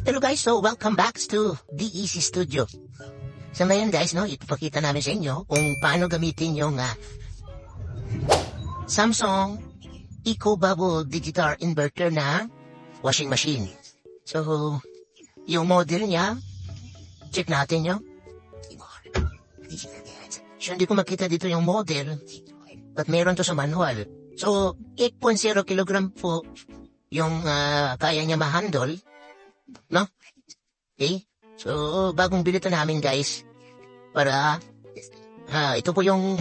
Hello guys, so welcome back to DEC Studio. So ngayon guys, ipapakita namin sa inyo kung paano gamitin yung Samsung EcoBubble Digital Inverter na washing machine. So, yung model niya, check natin yun. So, hindi ko makita dito yung model, but meron to sa manual. So, 8.0 kilogram po yung kaya niya ma-handle. No? Okay? So, bagong bilito namin guys. Para, ito po yung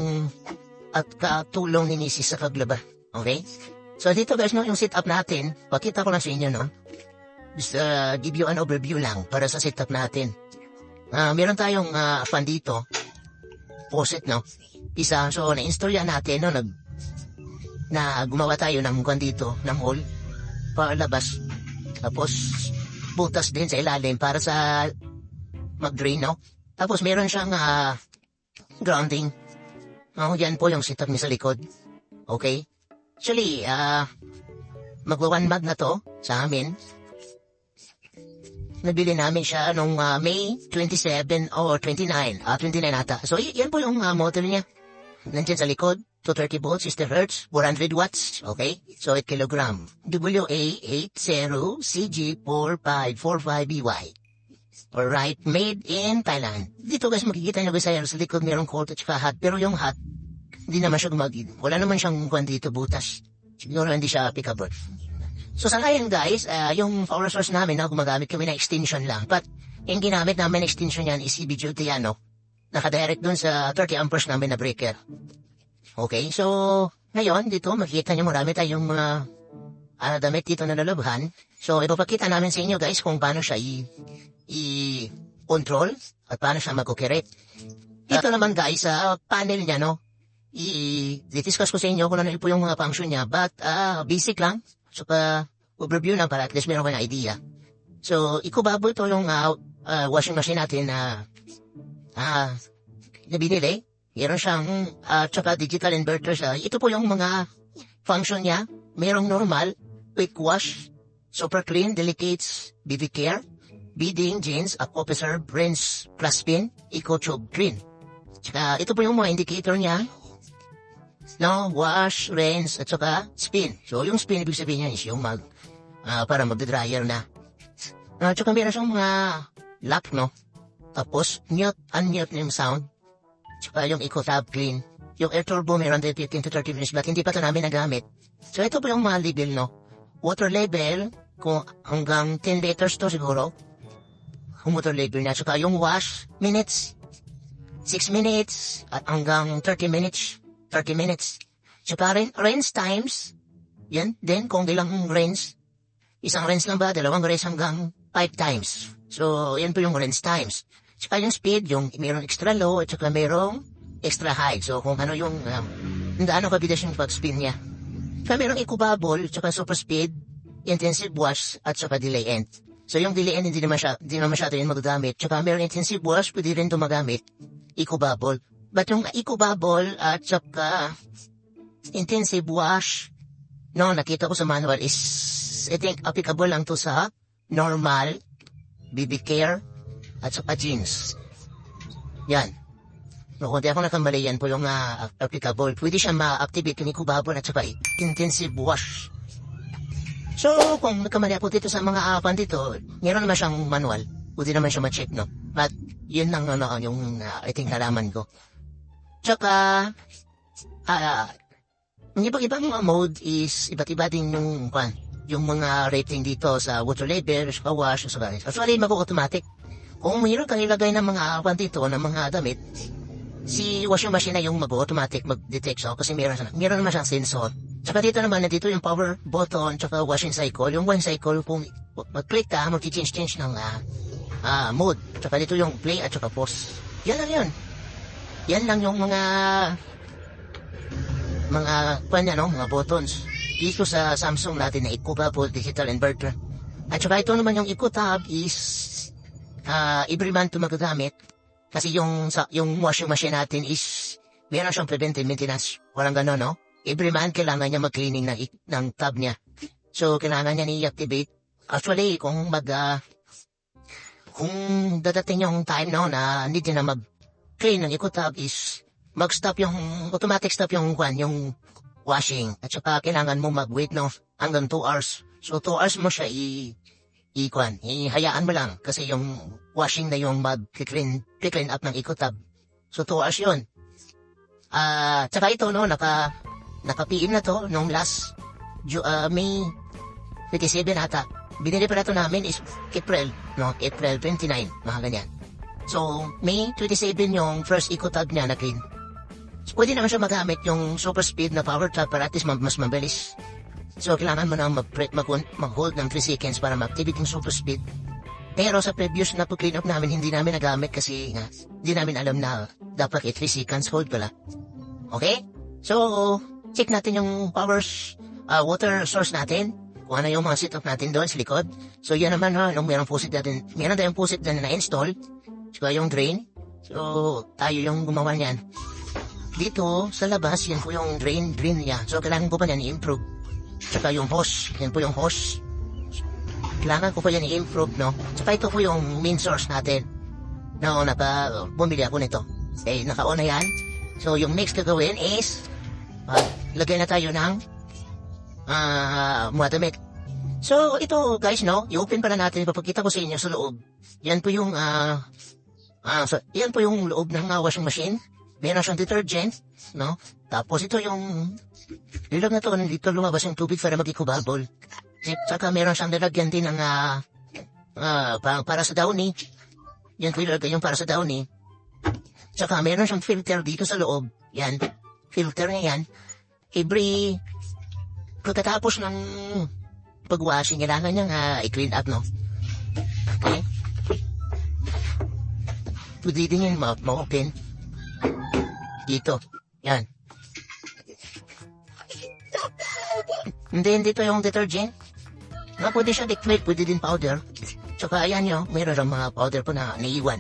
katulong ni Mrs. sa paglaba. Okay? So, dito guys, yung setup natin, pakita ko lang sa inyo, Just give you an overview lang para sa setup natin. Meron tayong fan dito. Faucet, Isa, so, na-install yan natin, na gumawa tayo ng kwan dito, ng hole, para labas. Tapos, butas din sa ilalim para sa mag-drain, Tapos meron siyang grounding. Yan po yung setup niya sa likod. Okay? Actually, magwa-1 month na to sa amin. Nabili namin siya nung May 27 or 29. 29 ata. So, yan po yung model niya. Nandiyan sa likod. 230 volts, 60 Hz, 400 watts. Okay? So, 8 kilogram. WA80CG4545BY. Alright, made in Thailand. Dito guys, makikita nyo guys sa likod mayroong cold at saka hot. Pero yung hot, hindi naman siya wala naman siyang kwan dito, butas. Siguro hindi siya applicable. So sa ngayon guys, yung power source namin, gumagamit kami na extension lang. But, yung ginamit namin na extension yan is EB duty nakadirect dun sa 30 amperes namin na breaker. Okay, so, ngayon, dito, makikita nyo marami tayong mga damit dito na lalabhan. So, ipapakita namin sa inyo guys kung paano siya i-control at paano siya mag-operate. Dito naman guys, sa panel niya, i-discuss ko sa inyo kung ano po yung mga function niya. But, basic lang. So, overview lang para at least meron kayong idea. So, EcoBubble to yung washing machine natin na binili. Meron siyang tsaka digital inverter siya. Ito po yung mga function niya. Merong normal, quick wash, super clean, delicates, BB care, beading, jeans, aqua preserve, rinse, plus spin, eco tube clean. Tsaka ito po yung mga indicator niya. Wash, rinse, at saka spin. So yung spin, ibig sabihin niya is yung para mag-dryer na. Tsaka meron siyang mga lock, Tapos, mute, unmute na yung sound. Tsaka yung Eco Tab Clean. Yung Air Turbo meron din 15 to 30 minutes but hindi pa ito namin nagamit. So ito po yung mga level, Water level, kung hanggang 10 liters to siguro. Yung water level niya. Tsaka yung wash, minutes. 6 minutes at hanggang 30 minutes. 30 minutes. Tsaka rinse times. Yan. Then kung ilang rinse. Isang rinse lang ba? Dalawang rinse hanggang 5 times. So yan po yung rinse times. Tsaka yung speed, yung mayroong extra low at saka mayroong extra high. So kung ano yung ano kabidas yung pag-spin niya. Tsaka mayroong EcoBubble, tsaka super speed, intensive wash at saka delay end. So yung delay end hindi naman masyado yun magagamit. Tsaka mayroong intensive wash, pwede rin ito magamit. EcoBubble. But yung EcoBubble at saka intensive wash, nakita ko sa manual is, I think applicable lang to sa normal, BB care, at saka jeans. Yan. Kung di ako nakamali yan po yung applicable. Pwede siya ma-activate yung EcoBubble at saka intensive wash. So, kung nakamali ako dito sa mga apan dito, meron naman siyang manual. Pwede naman siya ma-check, But, yun lang yung I think nalaman ko. Tsaka, yung ibang mga mode is iba't iba din yung mga rating dito sa water level, sa wash, sa bagay. Actually, mag-automatic. Kung mayroon kang ilagay ng mga apan dito, ng mga damit, si washing machine na yung mag-automatic mag-detect siya kasi meron naman siyang sensor. Tsaka dito naman, nandito yung power button, tsaka washing cycle. Yung one cycle, kung mag-click ka, mag-change ng mode. Tsaka dito yung play at tsaka pause. Yan lang yun. Yan lang yung mga mga buttons. Dito sa Samsung natin na EcoBubble Digital Inverter. At saka ito naman yung EcoTab is every month ito magagamit. Kasi yung washing machine natin is meron siyang preventive maintenance. Walang gano'n, Every month kailangan niya mag-cleaning ng tab niya. So, kailangan niya i-activate. Actually, kung kung dadating yung time no na need na mag-clean ng ikutab is mag-stop yung, automatic stop yung yung washing. At saka kailangan mo mag-wait no hanggang 2 hours. So 2 hours mo siya ihayaan mo lang kasi yung washing na yung mag-clean up ng ikutab. So 2 hours yun. Tsaka ito no, naka-PM na to nung last May 27 ata. Binili pa na to namin is April 29, mga ganyan. So, May 27 yung first eco-tag niya na clean. So, pwede naman siya magamit yung super speed na power tag para at least mas mabilis. So, kailangan mo na mag-hold ng 3 seconds para ma-activate yung super speed. Pero sa previous na clean up namin, hindi namin nagamit kasi hindi namin alam na dapat 3 seconds hold pala. Okay? So, check natin yung water source natin. Kung ano yung mga setup natin doon sa likod. So, yan naman meron tayong faucet na na-install. So, yung drain. So, tayo yung gumawa niyan. Dito, sa labas, yan po yung drain niya. So, kailangan ko pa yan i-improve. Tsaka yung hose. Yan po yung hose. Kailangan ko pa yan i-improve, no? Tsaka ito po yung main source natin. No, bumili ako nito. Okay, naka-on na yan. So, yung next gagawin is, lagay na tayo ng mga damit. So, ito guys, no, i-open pala natin, papakita ko sa inyo sa loob. Yan po yung, yan po yung loob ng washing machine. Meron siyang detergent, no? Tapos ito yung, ilag na to, dito lumabas yung tubig para mag-eco-bubble. Saka meron siyang nilagyan din ng, para sa downy. Yan po ilagay yung para sa downy. Saka meron siyang filter dito sa loob. Yan, filter niya yan. Pagkatapos ng pag-washing, kailangan niyang i-clean up, no? Okay? Pwede din yung ma-open. Dito. Yan. Hindi to yung detergent. Pwede siya liquid, pwede din powder. Tsaka ayan nyo, mayroon lang mga powder po na naiiwan.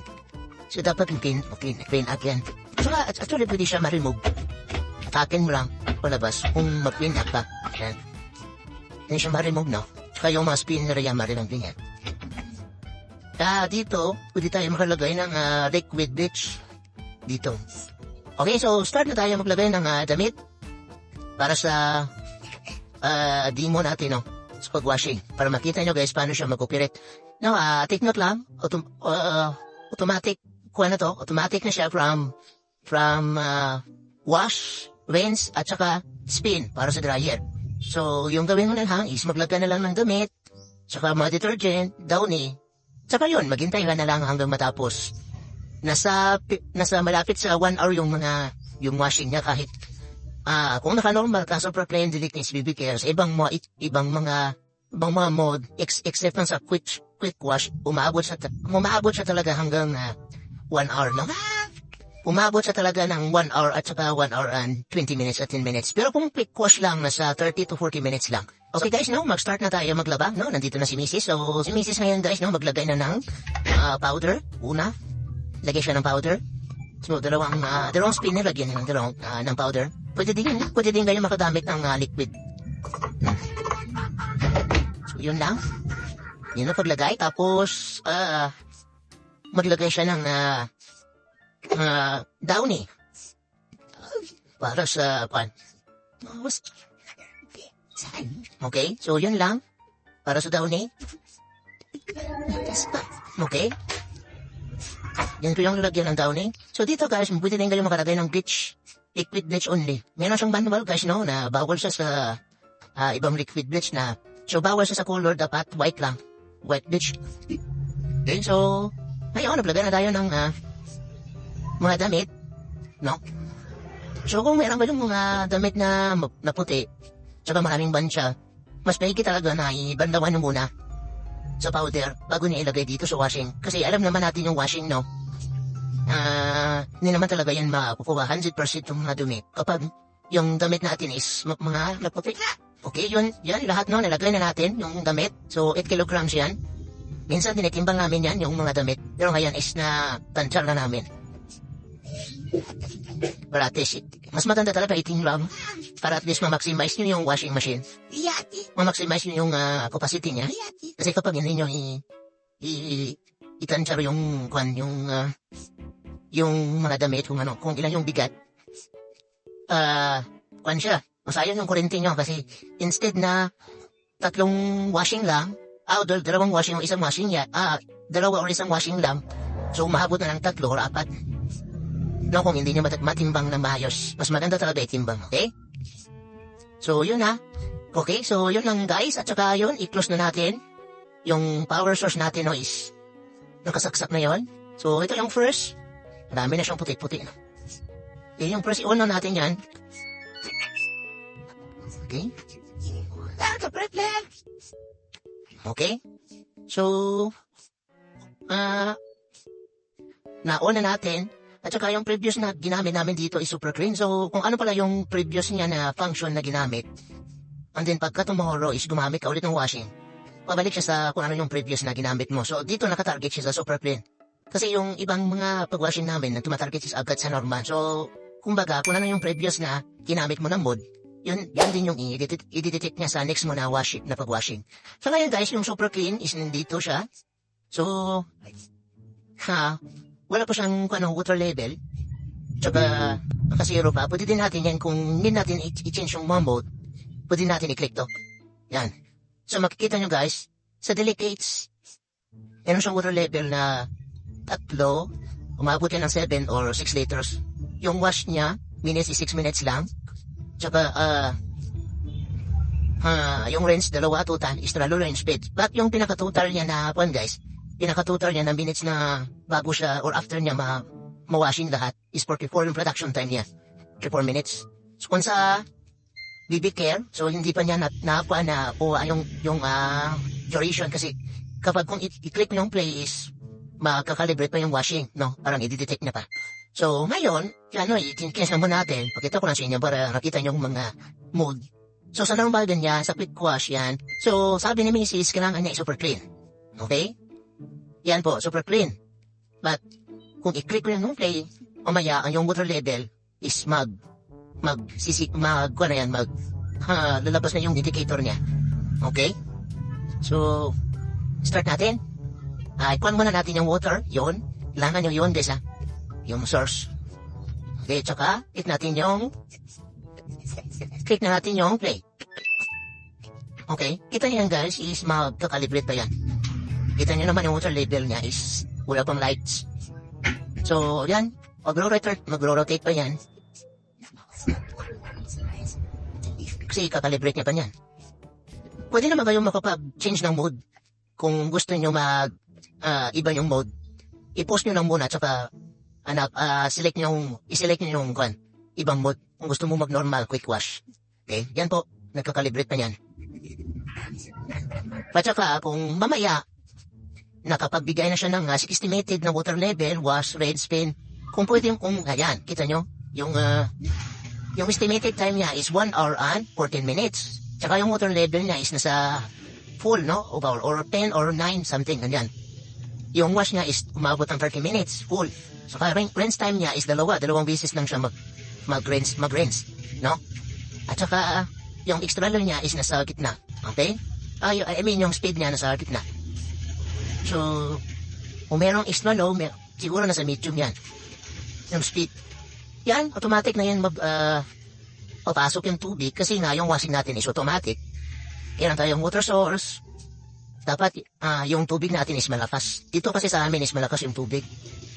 So dapat clean up yan. Tsaka actually pwede siya ma-remove. Atakin mo lang palabas kung mag-clean up ka. Yan. Hindi siya ma-remove, no? Tsaka yung mga spinner yan, ma-remove din yan. Dito, pwede tayo makalagay ng liquid bleach. Dito. Okay, so start na tayo maglagay ng damit para sa demo natin, no? Sa pag-washing. Para makita nyo guys paano siya mag-operate. Now, take note lang, automatic, automatic na siya from wash, rinse, at saka spin para sa dryer. So, yung gawin mo na lang is maglagay na lang ng damit, saka mga detergent, downy, saka yun, maghintay ka na lang hanggang matapos. Nasa malapit sa 1 hour yung washing niya kahit, kung naka-normal ka, super plain delicate baby care, sa ibang mga mode, except sa quick wash, umabot siya talaga hanggang 1 hour, no? Umabot siya talaga ng 1 hour at saka 1 hour and 20 minutes at 10 minutes. Pero kung quick wash lang, nasa 30 to 40 minutes lang. Okay guys, no, mag-start na tayo maglaba, no? Nandito na si Mrs. So, si Mrs. ngayon guys, no, maglagay na ng powder. Una, lagay siya ng powder. So, dalawang spinner, lagyan ng ng powder. Pwede din kayo makagamit ng liquid. So, yun lang. Yun na paglagay. Tapos, maglagay siya ng downy. Para sa okay, so yun lang. Para sa downy. Okay. Yan po yung lalagyan ng downy. So dito guys, pwede din kayo makalagay ng bleach. Liquid bleach only. Meron siyang manual guys, no, na bawal siya sa ibang liquid bleach na. So bawal siya sa color, dapat white lang. White bleach. Okay, so ngayon, naglagay na tayo ng mga damit, no? So kung meron kayong mga damit na puti, tsaka maraming bansya, mas maigi talaga na ibandawan nyo muna sa powder bago niya ilagay dito sa washing. Kasi alam naman natin yung washing, no? Hindi naman talaga yan makukuha 100% yung mga dumi kapag yung damit natin is mga naputi. Okay, yan lahat, no? Nilagay na natin yung damit. So 8 kilograms yan. Minsan tinitimbang namin yan, yung mga damit. Pero ngayon is na tansya na namin. Para at least, mas maganda talaga 18 lang. Para at least ma-maximize nyo yung washing machine. Ma-maximize nyo yung capacity niya. Kasi kapag hindi nyo itansya yung kwan, yung mga damit, kung ano, kung ilan yung bigat. Kwan siya. Masayang yung kurente nyo kasi instead na 3 washing lang, dalawang washing o isang washing dalawa o isang washing lang, so mahabot na ng 3 o 4. No, kung hindi nyo matimbang na maayos, mas maganda talaga itimbang, okay? So, yun ha. Okay, so yun lang guys, at saka yun, i-close na natin. Yung power source natin no, is nakasaksak na yon. So, ito yung first. Marami na siyang puti-puti. Yun yung first, i-on na natin yan. Okay. Okay. So, na-on na natin. At saka yung previous na ginamit namin dito is super clean. So, kung ano pala yung previous niya na function na ginamit, and then pagka tomorrow is gumamit ka ulit ng washing, pabalik siya sa kung ano yung previous na ginamit mo. So, dito nakatarget siya sa super clean. Kasi yung ibang mga pag-washing namin na tumatarget siya agad sa normal. So, kumbaga, kung ano yung previous na ginamit mo ng mode, yan din yung i-detect niya sa next mo na na pag-washing. So, ngayon guys, yung super clean is nandito siya. So, wala pa siyang water level. Tsaka, naka-zero pa. Pwede din natin yan kung hindi natin i-change yung mode, pwede natin i-click to. Yan. So, makikita nyo guys, sa delicates, meron siyang water level na 3, umabot yan ng 7 or 6 liters. Yung wash niya, minutes is 6 minutes lang. Tsaka, yung range, 2 total, is tralo range speed. But yung pinaka-total niya na, guys, pinaka-total niya na minutes na bago siya or after niya ma-washing lahat is 44 yung production time niya. 44 minutes. So, kung sa BB Care, so hindi pa niya nakuha na yung duration kasi kapag kung i-click yung play is makakalibrate pa yung washing, no? Parang i-detect na pa. So, ngayon, i-cancel mo natin. Pakita ko lang sa inyo para nakita nyo yung mga mode. So, sa normal din niya, sa quick wash yan. So, sabi ni Mrs. kailangan niya super clean. Okay? Yan po, super clean. But, kung i-click ko yung play, mamaya, ang yung water level is lalabas na yung indicator niya. Okay? So, start natin. Ikuan muna natin yung water, yun. Kailangan nyo yun, guys, yung source. Okay, tsaka, click na natin yung play. Okay, kita nyo yan, guys, is magkakalibrate pa yan. Kita nyo naman yung water level niya is wala pang lights. So, yan, magro-rotate pa yan. Kasi kakalibrate niya pa yan. Pwede naman kayong makapag-change ng mode. Kung gusto nyo iba yung mode, i-post nyo lang muna at saka i-select nyo yung ibang mode. Kung gusto mo mag-normal quick wash. Okay, yan po, nagkakalibrate pa yan. At saka kung mamaya, nakapagbigay na siya ng estimated na water level, wash, red, spin, kung pwede ayan, kita nyo, yung estimated time niya is 1 hour and 14 minutes. Tsaka yung water level niya is nasa full, no? Or 10 or 9, something, ganyan. Yung wash niya is umabot ng 30 minutes, full. So, rinse time niya is dalawang beses lang siya mag-rinse, no? At saka, yung extra niya is nasa gitna, okay? Yung speed niya nasa gitna. So, kung merong extra low, siguro nasa medium yan. Yung speed. Yan, automatic na yan papasok yung tubig kasi nga yung washing natin is automatic. Kaya tayong water source. Dapat yung tubig natin is malakas. Dito kasi sa amin is malakas yung tubig.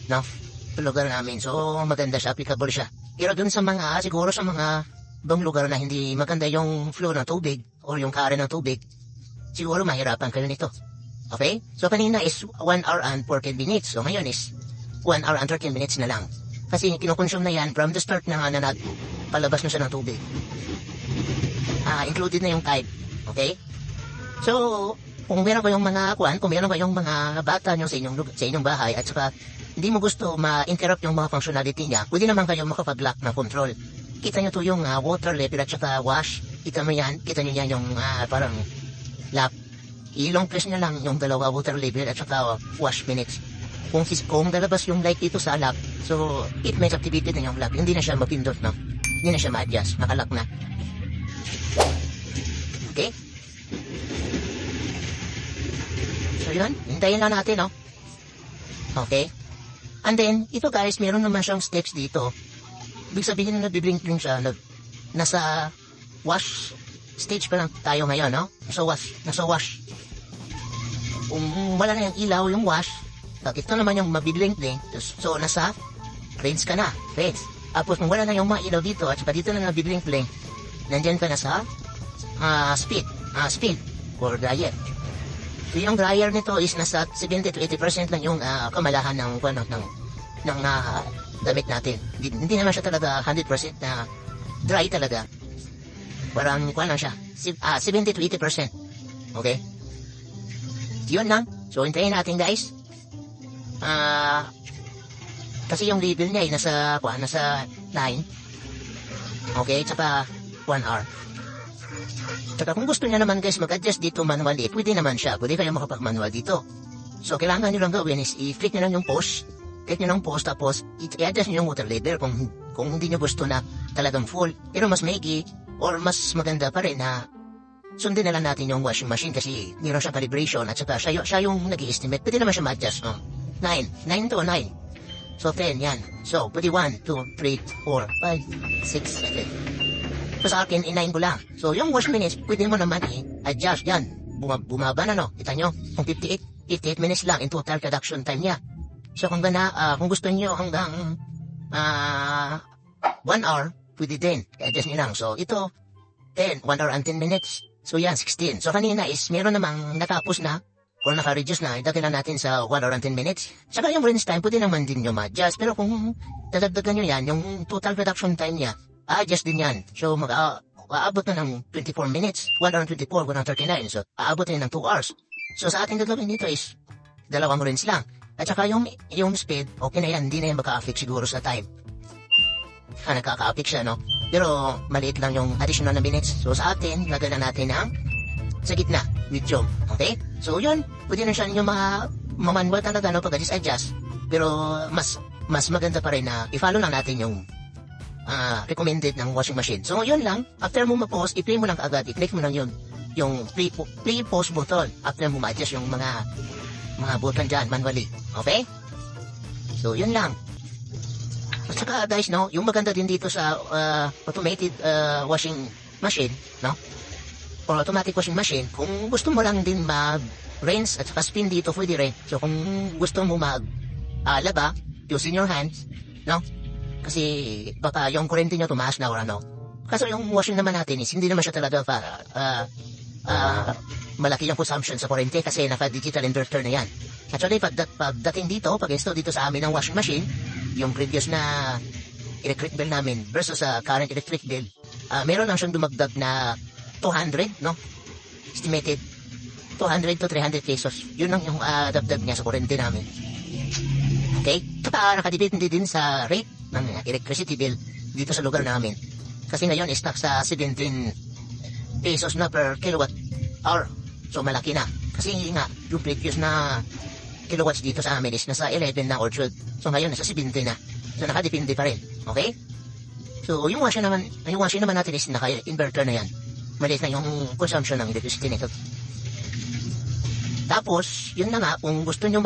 No? Sa lugar namin. So, maganda siya, applicable siya. Pero dun sa siguro sa mga ibang lugar na hindi maganda yung flow ng tubig or yung current ng tubig, siguro mahirapan kayo nito. Okay? So, kanina is 1 hour and 14 minutes. So, ngayon is 1 hour and 13 minutes na lang. Kasi kinukonsume na yan from the start na palabas na siya ng tubig. Included na yung type. Okay? So, kung meron kayong mga bata nyo sa inyong bahay at saka hindi mo gusto ma-interrupt yung mga functionality niya, pwede naman kayong makapag-lock na control. Kita nyo to yung water level at saka wash. Kita nyo yan yung parang lock. I-long press nyo lang yung dalawa water level at saka wash minutes. Kung lalabas yung light dito sa lock, so it means activated na yung lock. Hindi na siya mapindot, no? Hindi na siya ma-adjust. Nakalock na. Okay? So yun, hintayin lang natin, no? Okay? And then, ito guys, meron naman siyang steps dito. Ibig sabihin na nagbiblink-blink siya, nasa wash stage pa lang tayo ngayon, no? Nasa wash. Kung wala na yung ilaw, yung wash, ito naman yung mabiblink-blink, so nasa rinse ka na, rinse. Tapos kung wala na yung mga ilaw dito, at saka dito na nabiblink-blink, nandyan ka na sa speed or dryer. So yung dryer nito is nasa 70 to 80% lang yung kamalahan ng damit natin. Hindi naman siya talaga 100% na dry talaga. Parang lang siya. 70 to 80%. Okay? Yun lang. So hintayin natin guys. Kasi yung label niya ay nasa 9. Okay? Tsaka 1 hour. Tsaka kung gusto niya naman guys mag-adjust dito manually, pwede naman siya. Pwede kayo makapag-manual dito. So kailangan nyo lang gawin is i-click nyo lang yung pause. Click nyo lang pause tapos i-adjust nyo yung water level kung hindi nyo gusto na talagang full. Pero mas maigi or mas maganda pa rin na sundin na lang natin yung washing machine kasi meron siya calibration at saka siya yung nag-i-estimate. Pwede naman siya ma-adjust. 9 to 9. So 10 yan. So pwede 1, 2, 3, 4, 5, 6, 7. So sa akin, 9 ko lang. So yung wash minutes, pwede mo naman i-adjust yan. Bumaba na no. Kita nyo, kung 58 minutes lang in total production time niya. So kung gusto niyo hanggang 1 hour, pwede din. I-adjust nyo lang. So ito, 1 hour and 10 minutes. So yan, 16. So kanina is meron namang natapos na or naka-reduce na, idagin na natin sa 1 hour and 10 minutes. Saka yung rinse time, pwede naman din nyo ma-adjust. Pero kung dadagdagan nyo yan, yung total production time niya, adjust din yan. So aabot na ng 24 minutes, 1 hour and 24, 139. So aabot na ng 2 hours. So sa ating gagawin dito is, dalawang rinse lang. At saka yung speed, okay na yan, hindi na yan maka-affect siguro sa time. Nakaka-affect siya, no? Pero maliit lang yung additional na minutes. So sa atin, lagyan na natin ng sa gitna, medium. Okay? So yun, pwede na siya yung manual talaga, no? Pag-adjust. Pero mas maganda pa rin na i-follow lang natin yung recommended ng washing machine. So yun lang, after mo ma-pause, i-play mo lang kaagad, i-click mo lang yun, yung play pause button after mo ma-adjust yung mga button dyan manually. Okay? So yun lang. At saka guys, no, yung maganda din dito sa automated washing machine, no? Or automatic washing machine, kung gusto mo lang din mag-rinse at saka spin dito, pwede rin. So kung gusto mo laba, using your hands, no? Kasi baka yung kurente nyo tumaas na or ano. Kaso yung washing naman natin is hindi naman siya talaga malaki yung consumption sa kurente kasi naka-digital inverter na yan. Actually, pagdating dito, pag-install dito sa amin ng washing machine, yung previous na electric bill namin versus current electric bill, meron lang siyang dumagdag na 200, no? Estimated 200 to 300 pesos. Yun lang yung dagdag niya sa kurente namin. Okay? Nakadepende din sa rate ng electricity bill dito sa lugar namin. Kasi ngayon, stock sa 17 pesos na per kilowatt hour. So, malaki na. Kasi nga, yung previous na kilowatts dito sa amin is nasa 11 na or 12. So, ngayon, nasa 17 na. So, nakadepende pa rin. Okay? So, yung washing naman natin is naka-inverter na yan. Maliit na yung consumption ng electricity nito. Tapos, yun na nga, kung gusto nyo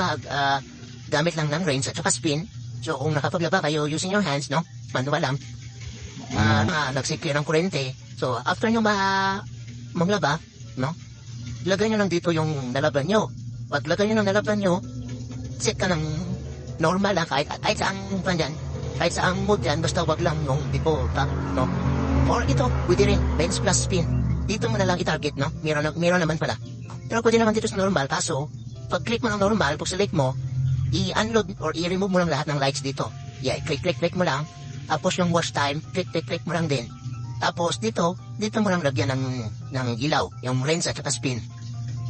gamit lang ng rinse at saka spin, so kung nakapaglaba kayo using your hands, no? Manual lang, nagsecure ng kurente. So, after nyo maglaba, no? Lagay nyo lang dito yung nalaban nyo. Pag lagay nyo ng nalaban nyo, set ka ng normal lang, kahit saang kahit saang mode yan, basta wag lang yung default, no? Or ito, pwede rin, bench plus spin. Dito mo na lang i-target, no? Meron naman pala. Pero pwede naman dito sa normal, kaso, pag click mo ng normal, pag select mo, i-unload or i-remove mo lang lahat ng lights dito. Yeah, click mo lang. Tapos yung wash time, click mo lang din. Tapos dito mo lang lagyan ng ilaw, yung rinse at saka spin.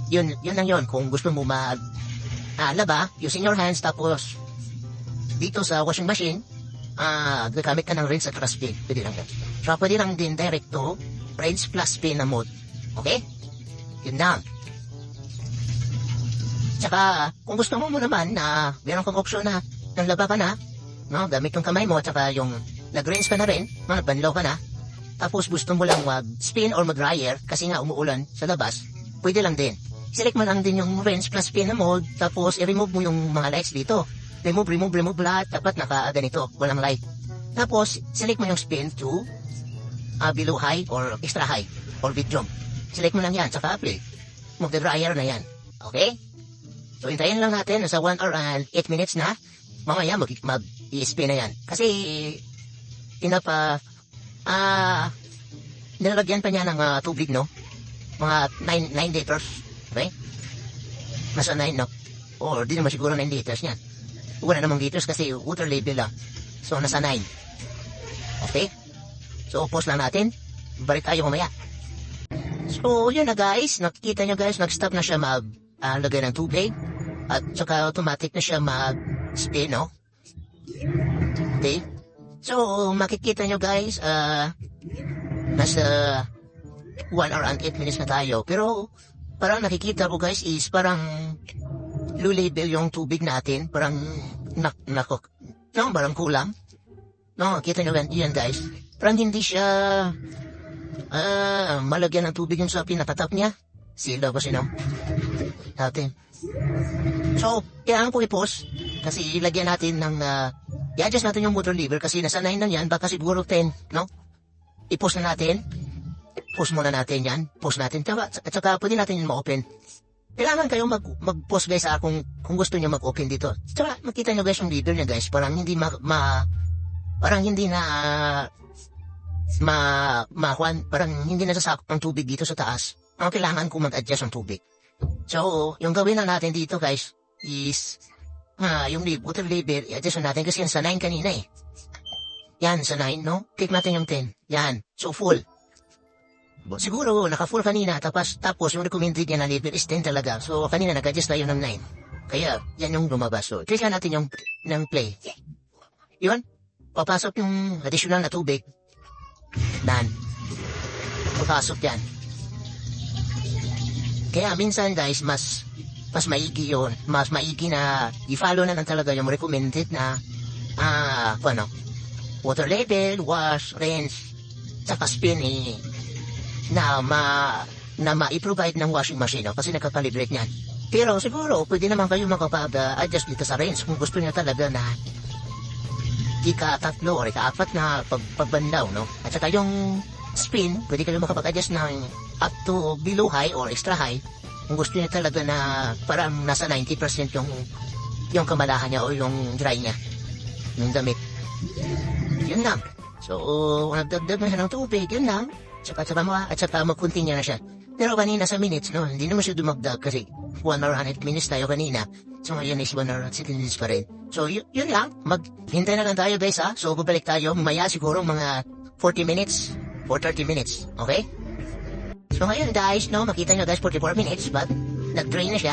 Yun lang yun. Kung gusto mo laba, using your hands, tapos dito sa washing machine, gagamit ka ng rinse at saka spin. Pwede lang yun. So, pwede lang din direct to rinse plus spin na mode. Okay? Yun lang. Tsaka, kung gusto mo naman na meron kang option na naglaba ka na, no, gamit yung kamay mo, tsaka yung nag-rinse ka na rin, banlaw ka na, tapos gusto mo lang mag-spin or mag-dryer kasi nga umuulan sa labas, pwede lang din. Select mo lang din yung rinse plus spin na mode, tapos i-remove mo yung mga lights dito. remove lahat. Dapat naka-ganito, walang light. Tapos, select mo yung spin to below high or extra high or medium. Select mo lang yan, saka apply. Magda-dryer na yan. Okay? So, hintayin lang natin sa 1 hour and 8 minutes na. Mamaya mag-i-spin na yan. Kasi, nilalagyan pa niya ng tubig, no? Mga 9 liters. Okay? Nasa 9, no? Or, di naman siguro 9 liters yan. Wala namang liters kasi water level lang. So, nasa 9. Okay? So, pause lang natin. Balik tayo mamaya. So, yun na guys. Nakikita nyo guys, nag-stop na siya lagay ng tubig. At saka automatic na siya mag-spin, no? Okay? So, makikita nyo guys, nasa 1 hour and 8 minutes na tayo. Pero, parang nakikita ko guys is parang low level yung tubig natin. Parang, parang kulang. No, kita nyo yan guys. Parang hindi siya, malagyan ng tubig yung sa pinakatap niya. Sila kasi no? Natin. So, kailangan ko i-pause. Kasi ilagyan natin ng, i-adjust natin yung motor lever kasi nasa 9 lang yan. Baka siguro 10, no? I-pause na natin. Pause muna natin yan. Pause natin. At saka pwede natin yung ma-open. Kailangan kayo mag-pause guys kung gusto nyo mag-open dito. Tsaka makita nyo guys yung lever niya guys. Parang hindi parang hindi na parang hindi na sasakop ng tubig dito sa taas. Ang kailangan ko mag-adjust ng tubig. So, yung gawin na natin dito guys is yung water level, i-adjust natin kasi yan sa 9 kanina eh. Yan, sa 9, no? Click natin yung 10. Yan. So, full. Siguro, naka-full kanina, tapos yung recommended niya na level is 10 talaga. So, kanina nag-adjust tayo ng 9. Kaya, yan yung lumabas. So, click natin yung play. Yun. Papasok yung additional na tubig. Dan. Papasok yan. Kaya minsan guys, mas maigi yun. Mas maigi na i-follow na lang talaga yung recommended na water level, wash, rinse, saka spin na ma-i-provide ng washing machine kasi nakakalibrate niyan. Pero siguro, pwede naman kayo makapag-adjust dito sa rinse kung gusto niya talaga na ika-3 o ika-4 na pagbandaw, no? At saka yung spin, pwede kayo makapag-adjust ng up to below high or extra high kung gusto niya talaga na parang nasa 90% yung kamalahan niya o yung dry niya yung damit. Yun lang. So, nagdagdag na siya ng tubig, yun lang. At saka mag-continue na siya. Pero kanina sa minutes, no, hindi naman siya dumagdag kasi 1 hour 100 minutes tayo kanina. So ngayon is 1 hour 60 minutes pa rin. So yun lang, maghintay na lang tayo guys ha. So babalik tayo, mamaya siguro mga 40 minutes or 30 minutes, okay? So ngayon guys, no, makita nyo guys 44 minutes but nag-drain na siya.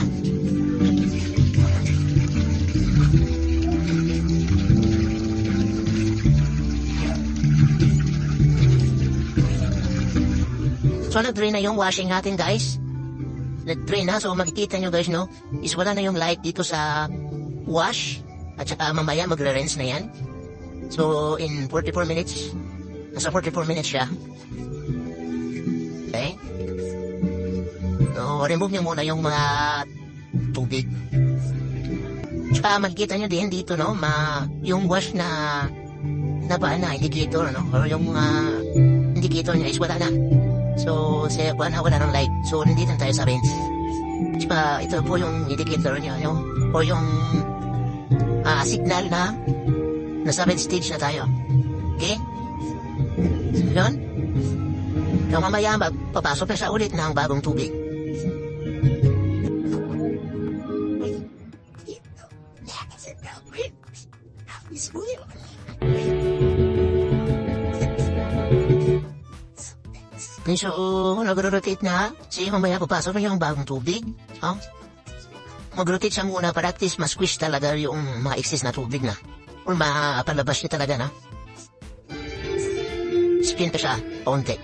So, nag-drain na yung washing natin, guys. Nag-drain na. So, makikita nyo, guys, no? Is wala na yung light dito sa wash. At saka mamaya magre-rinse na yan. So, in 44 minutes, nasa 44 minutes siya. Okay? So, remove nyo muna yung mga tubig. Tsaka, makikita nyo din dito, no? Yung wash na indicator, no? Or yung indicator niya is wala na. So, wala ng light. So, nandito tayo sa rinse. Tsaka, ito po yung indicator niya, o yung signal na nasa red stage na tayo. Okay? So, yun. So, mamaya, papasok na siya ulit ng bagong tubig. So, nag-rotate na. Sige, mamaya papasok na yung bagong tubig. Mag-rotate siya muna para at least ma-squish talaga yung mga excess na tubig na. Or mapalabas niya talaga na. Spin pa siya, paunti.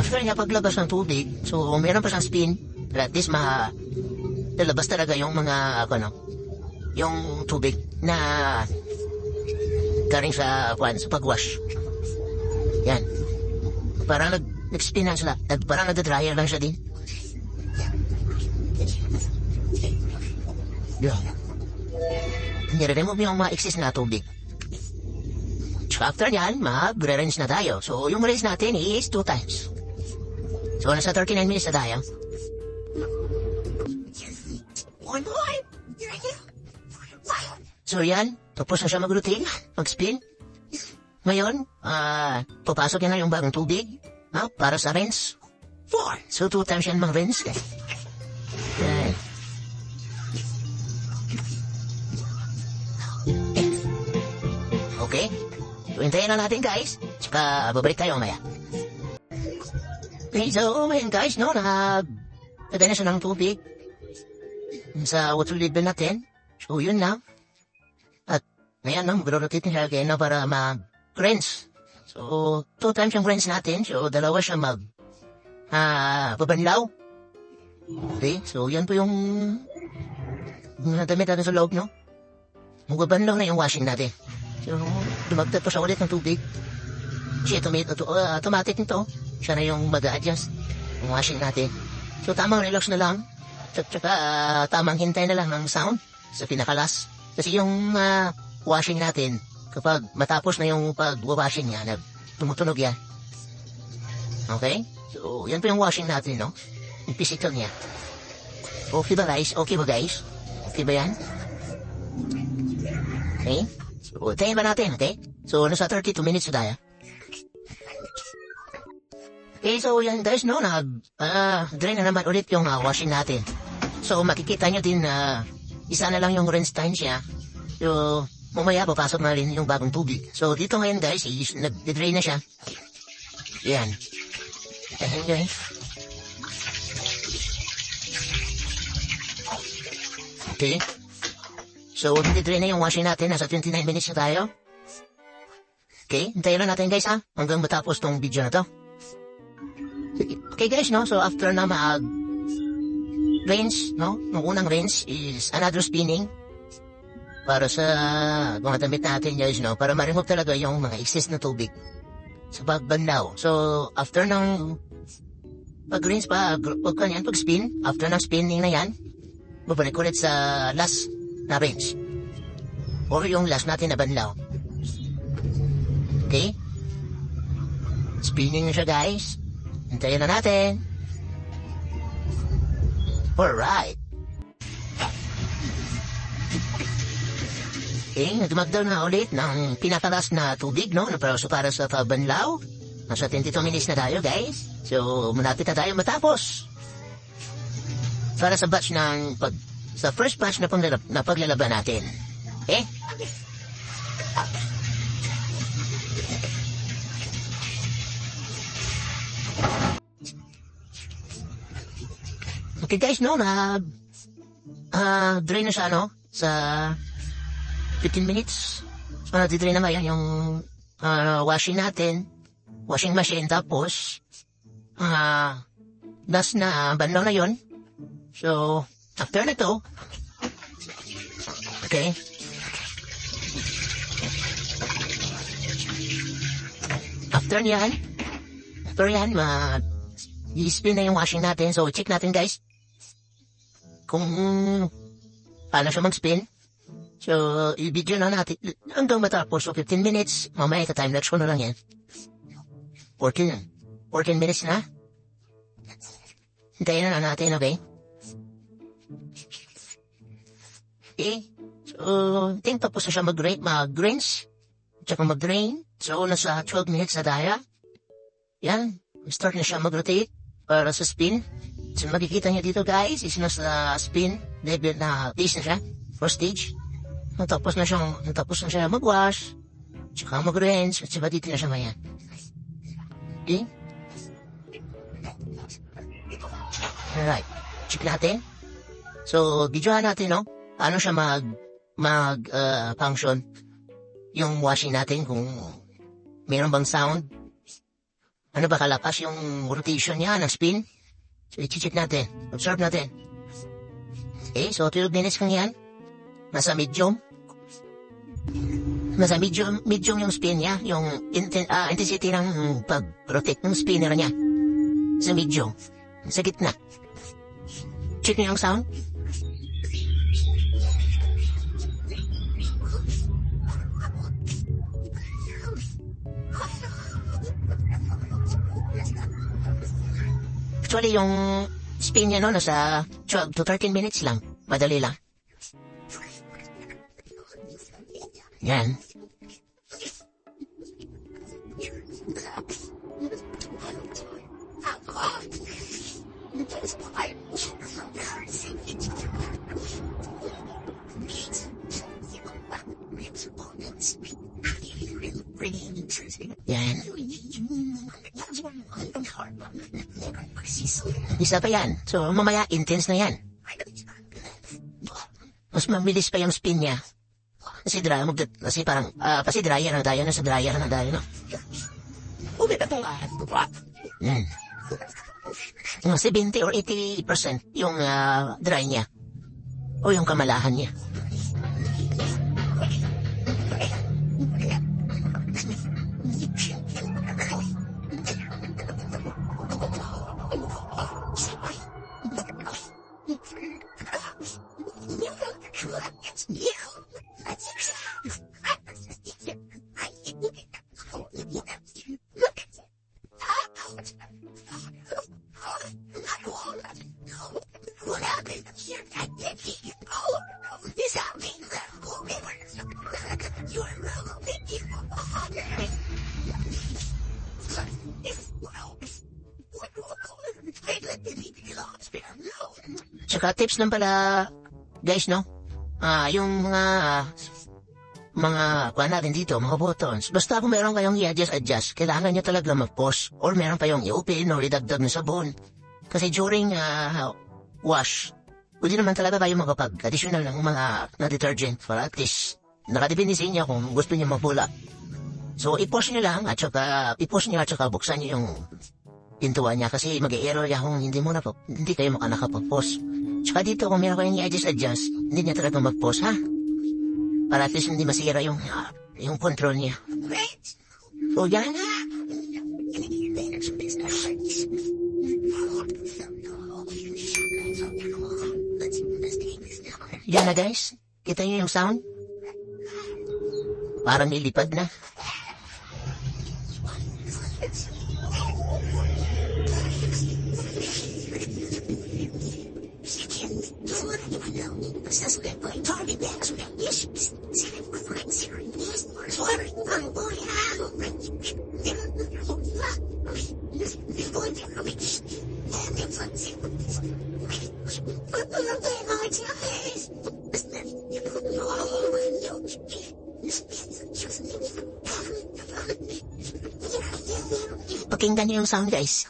after niya paglabas ng tubig, so meron pa siyang spin, at least lalabas talaga yung mga, yung tubig na galing sa pagwash. Yan. Parang nag-spin lang sila, parang nagda-dryer lang siya din. Yan. Nire-remove yung mga excess na tubig. Tsaka after nyan, mag-rinse na tayo. So, yung rinse natin is 2 times. So, nasa 39 minutes na tayo. So, yan. Tapos na siya mag-routine, mag-spin. Ngayon, papasok niya na yung bagong tubig para sa rinse. 4. So, 2 times yan mag-rinse. Yan. Okay? So, hintayin na natin guys. Tsaka, babalik tayo maya. Okay, so, ngayon guys, nagay na siya ng tubig sa water level natin. So, yun lang. At, ngayon, mag-rotate niya again na para mag-rinse. So, 2 times yung rinse natin. So, dalawa siya babanlaw. Okay, so, yan po yung damit natin sa loob, no? Magbabanlaw na yung washing natin. So, dumagdag pa siya ulit ng tubig. Kasi automatic nito. Siya na yung mag-a-adjust yung washing natin. So, tamang relax na lang. Tsaka, tamang hintay na lang ng sound sa pinakalas. Kasi yung washing natin, kapag matapos na yung pag-washing niya, tumutunog yan. Okay? So, yan po yung washing natin, no? Yung physical niya. Okay ba, guys? Okay ba, guys? Okay ba yan? Okay? So, tayo ba natin, okay? So, nasa 32 minutes na tayo. Okay, so yan guys, no? Drain na naman ulit yung washing natin. So, makikita nyo din na isa na lang yung rinse time siya. So, mamaya papasok na rin yung bagong tubig. So, dito ngayon guys, nag-drain na siya. Yan. Ayan guys. Okay. So, nag-drain na yung washing natin. Nasa 29 minutes na tayo. Okay, hintayin lang natin guys hanggang matapos tong video na to. Okay guys, no? So, after na rinse, no? Yung unang rinse is another spinning para sa mga damit natin guys, no? Para ma-remove talaga yung mga excess na tubig sa pagbanlaw. So, after ng pag-rinse pag-spin, after ng spinning na yan, babalik ulit sa last na rinse. Or yung last natin na banlaw. Okay? Spinning na siya guys. Hintayin na natin. Alright. Okay, nagdumagdaw na ulit ng pinakalas na tubig, no? Para sa pabanlaw. Nasa 22 minutes na tayo, guys. So, malapit na tayo matapos. Para sa batch sa first batch na paglalaban natin. Okay? Okay guys, no, drain na siya, no, sa 15 minutes. So, nati-drain na ngayon yung washing natin, washing machine, tapos, last na banlaw na yun. So, after na to, okay, after yan, i-spin na yung washing natin. So, check natin guys kung paano siya mag-spin. So, i-video na natin hanggang matapos. So, 15 minutes. Mamaya ita-timelapse ko na lang yan. 14 minutes na. Hintayin na natin, okay? Okay. So, think tapos na siya mag-rinse. Tsaka mag-drain. So, nasa 12 minutes na tayo. Yan. Start na siya mag-rotate para sa spin. So, makikita niyo dito guys, is nasa spin level na base na siya. First stage. Natapos na siya mag-wash. Tsaka mag-rinse. At saka dito na siya maya. Okay? Alright. Check natin. So, videohan natin, no? Paano siya function yung washing natin kung meron bang sound. Ano ba kalakas yung rotation niya ng spin? So, i-check natin. Observe natin. Okay, so 12 minutes kang yan. Nasa medium. Nasa medium yung spin niya. Yung intensity ng pag-rotate ng spinner niya. Sa medium. Sa gitna. Check niyo yung sound. Actually, yung spin niya nasa 12 to 13 minutes lang. Madali lang. Yan. Yan. Isa pa yan. So, mamaya, intense na yan. Mas mabilis pa yung spin niya. Kasi parang, kasi dryer na tayo, nasa dryer na tayo, no? Hmm. 70 or 80% yung dry niya. O yung kamalahan niya. Tsaka tips lang pala, guys, no? Yung kuha natin dito, mga buttons. Basta kung meron kayong i-adjust, kailangan nyo talaga mag-pause. Or meron kayong i-open or idagdag na sabon. Kasi during wash, pwede naman talaga kayo magpag-additional ng mga na detergent para at least nakadepende sa inyo kung gusto nyo magpula. So, i-pause nyo lang at saka buksan nyo yung pintuan niya kasi mag-error niya kung hindi kayo nakapag-pause. Tsaka dito kung meron kayong i-adjust, hindi niya talaga mag-pause, ha? Para at least hindi masira yung control niya. So, yan na. Yan na, guys. Kita niyo yung sound? Parang nilipad na. Pakinggan niyo yung sound, guys.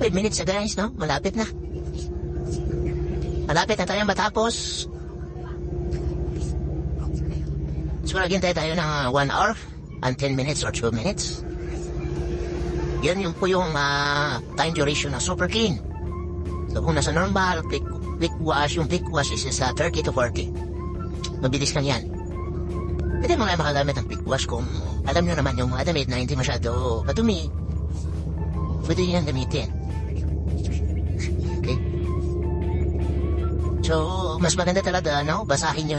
Minutes na, guys, no? Malapit na. Malapit na tayo matapos. So, naghintay tayo ng 1 hour and 10 minutes or 2 minutes. Yan yung po yung time duration na super clean. So kung nasa normal, quick wash, yung quick wash is sa 30 to 40. Mabilis lang yan. Pwede mo nga makagamit ng quick wash kung alam nyo naman yung mga damit na hindi masyado madumi. Pwede nyo yan gamitin. Okay? So, mas maganda talaga, no? Basahin nyo.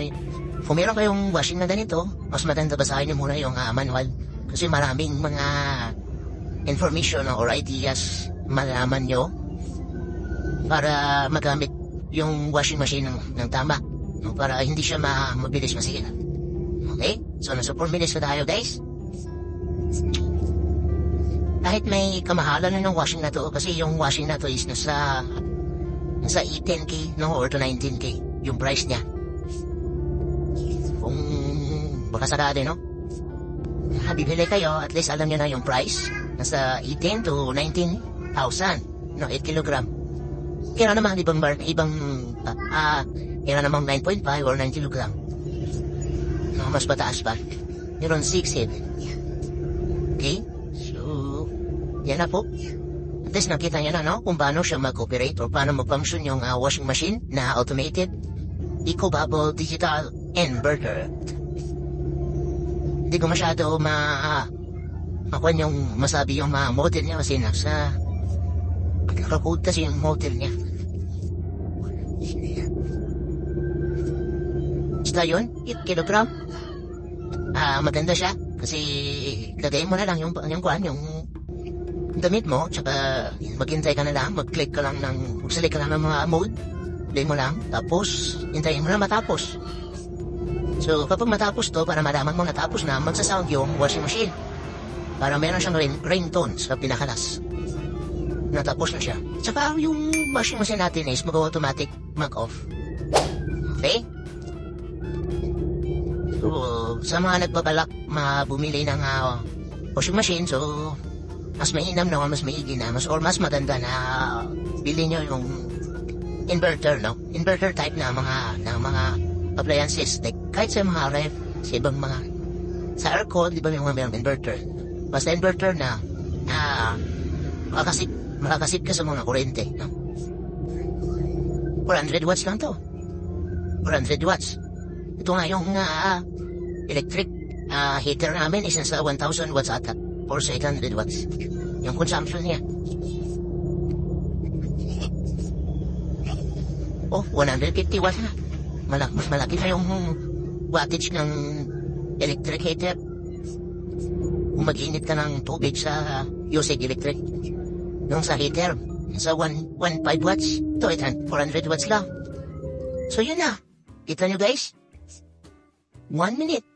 Kung meron kayong washing na ganito, mas maganda basahin nyo muna yung manual. Kasi maraming mga information or ideas malaman nyo para magamit yung washing machine ng tama. No? Para hindi siya mabilis masira. Okay? So, nasa 4 minutes na tayo, guys. Kahit may kamahalan na ng washing na to, kasi yung washing na to is nasa 10K, no? Or to 19K, yung price niya. Kung baka sakali, no? Bibili kayo, at least alam nyo na yung price. Nasa 18 to 19,000, no? 8 kilogram. Kaya naman, kaya namang 9.5 or 9 kilogram. No, mas mataas pa. Meron 6, 7. Okay? So, yan na po. At least nakita nyo na, no? Kung paano siya mag-operate or paano mag-function yung washing machine na automated Eco-Bubble Digital Inverter. Hindi ko masyado makuha yung masabi yung model niya kasi nasa nakakode kasi yung model niya. Basta yun, 8 kilogram. Maganda siya kasi lagay mo na lang yung damit mo, tsaka maghintay ka na lang, mag-click ka lang mag-select ka lang ng mga mode, play mo lang, tapos hintayin mo na matapos. So kapag matapos to, para malaman mo natapos na, magsasound yung washing machine. Para meron siyang ringtone sa pinakalas. Natapos na siya. Tsaka yung washing machine natin is mag-automatic mag-off. Okay? So, sa mga nagbabalak bumili ng washing machine, so mas mainam na mas maigi na, mas maganda na bili nyo yung inverter, no? Inverter type na mga appliances. Like, kahit sa mga ref, sa ibang mga sa aircon, di ba may mga mayroong inverter? Basta inverter na makakasip ka sa mga kurente, no? 400 watts lang to. 400 watts. Ito nga yung electric heater namin is nasa 1,000 watts ata or 800 watts yung consumption niya. Oh, 150 watts na. Mas malaki na yung wattage ng electric heater. Kung mag-init ka ng tubig sa usage electric, yung sa heater sa 1.5 watts, ito 400 watts lang. So yun na. Kita nyo guys? 1 minute.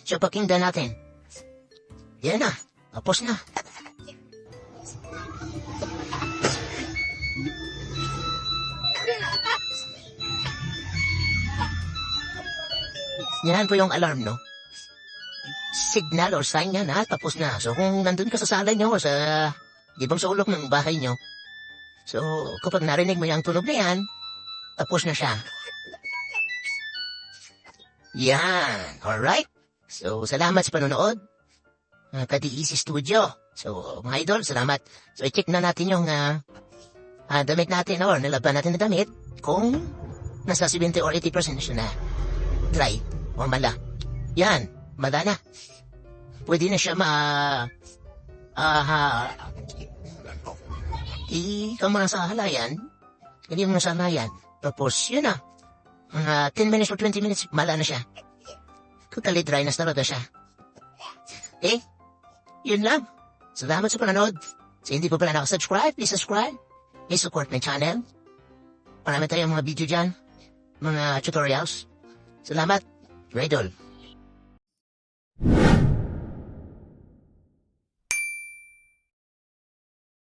So pakinggan natin. Yan na. Tapos na. Yan po yung alarm, no? Signal or sign yan, ha? Tapos na. So kung nandun ka sa sala nyo o sa ibang sulok ng bahay nyo, so kapag narinig mo yung tunog na yan, tapos na siya. Yan. Alright. So, salamat sa panonood. Ka-DEC Studio. So, mga idol, salamat. So, i-check na natin yung damit natin or nilaban natin na damit kung nasa 70 or 80% siya na dry o mala. Yan. Mala na. Pwede na siya ikaw mo na sa halayan. Ganyan mo na sa halayan. Tapos, yun na. 10 minutes or 20 minutes, mala na siya. Totally dry na talaga siya. Okay? Yun lang. Salamat sa panonood. So, hindi pa pala nakasubscribe, please subscribe. Please support my channel. Marami tayong mga video dyan. Mga tutorials. Salamat. Idol.